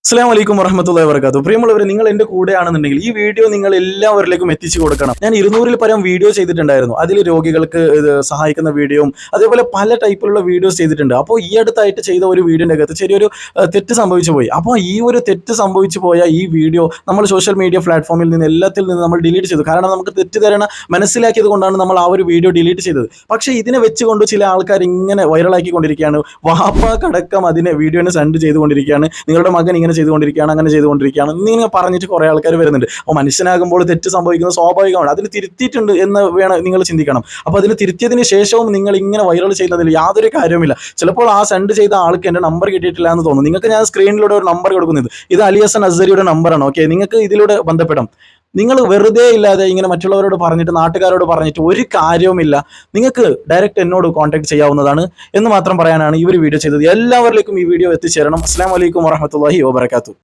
അസ്സലാമു അലൈക്കും വറഹ്മത്തുള്ളാഹി വബറകാതുഹു. പ്രിയമുള്ളവരെ, നിങ്ങൾ എന്റെ കൂടെയാണെന്നുണ്ടെങ്കിൽ ഈ വീഡിയോ നിങ്ങൾ എല്ലാവരിലേക്കും എത്തിച്ചു കൊടുക്കണം. ഞാൻ 200-ൽ പരം വീഡിയോ ചെയ്തിട്ടുണ്ടായിരുന്നു. അതിൽ രോഗികൾക്ക് സഹായിക്കുന്ന വീഡിയോയും അതേപോലെ പല ടൈപ്പിലുള്ള വീഡിയോസ് ചെയ്തിട്ടുണ്ട്. അപ്പോൾ ഈ അടുത്തായിട്ട് ചെയ്ത ഒരു വീഡിയോൻ്റെ അകത്ത് ചെറിയൊരു തെറ്റ് സംഭവിച്ചു പോയി. അപ്പോൾ ഈ ഒരു തെറ്റ് സംഭവിച്ചു പോയ ഈ വീഡിയോ നമ്മൾ സോഷ്യൽ മീഡിയ പ്ലാറ്റ്ഫോമിൽ നിന്ന് എല്ലാത്തിൽ നിന്ന് നമ്മൾ ഡിലീറ്റ് ചെയ്തു. കാരണം നമുക്ക് തെറ്റിദ്ധാരണ മനസ്സിലാക്കിയത് കൊണ്ടാണ് നമ്മൾ ആ ഒരു വീഡിയോ ഡിലീറ്റ് ചെയ്തത്. പക്ഷേ ഇതിനെ വെച്ചുകൊണ്ട് ചില ആൾക്കാർ ഇങ്ങനെ വൈറലാക്കിക്കൊണ്ടിരിക്കുകയാണ്. വാപ്പാക്കടക്കം അതിനെ വീഡിയോനെ സെൻഡ് ചെയ്തുകൊണ്ടിരിക്കുകയാണ്. നിങ്ങളുടെ മകൻ ഇങ്ങനെ ചെയ്തുകൊണ്ടിരിക്കുകയാണ്, അങ്ങനെ ചെയ്തുകൊണ്ടിരിക്കുകയാണ് എന്നിങ്ങനെ പറഞ്ഞിട്ട് കുറേ ആൾക്കാർ വരുന്നുണ്ട്. അപ്പോൾ മനുഷ്യനാകുമ്പോൾ തെറ്റ് സംഭവിക്കുന്നത് സ്വാഭാവികമാണ്. അതിന് തിരുത്തിയിട്ടുണ്ട് എന്ന് വേണം നിങ്ങൾ ചിന്തിക്കണം. അപ്പോൾ അതിന് തിരുത്തിയതിന് ശേഷവും നിങ്ങൾ ഇങ്ങനെ വൈറൽ ചെയ്യുന്നതിൽ യാതൊരു കാര്യവുമില്ല. ചിലപ്പോൾ ആ സെൻഡ് ചെയ്ത ആൾക്ക് എൻ്റെ നമ്പർ കിട്ടിയിട്ടില്ല എന്ന് തോന്നുന്നു. നിങ്ങൾക്ക് ഞാൻ സ്ക്രീനിലൂടെ ഒരു നമ്പർ കൊടുക്കുന്നത്, ഇത് അലി ഹസൻ അസ്സരിയുടെ നമ്പറാണ്. ഓക്കെ, നിങ്ങൾക്ക് ഇതിലൂടെ ബന്ധപ്പെടാം. നിങ്ങൾ വെറുതെ ഇല്ലാതെ ഇങ്ങനെ മറ്റുള്ളവരോട് പറഞ്ഞിട്ട് നാട്ടുകാരോട് പറഞ്ഞിട്ട് ഒരു കാര്യവുമില്ല. നിങ്ങൾക്ക് ഡയറക്റ്റ് എന്നോട് കോൺടാക്ട് ചെയ്യാവുന്നതാണ് എന്ന് മാത്രം പറയാനാണ് ഈ ഒരു വീഡിയോ ചെയ്തത്. എല്ലാവരിലേക്കും ഈ വീഡിയോ എത്തിച്ചേരണം. അസ്സലാമു അലൈക്കും വറഹ്മത്തുള്ളാഹി വബറകാതുഹു.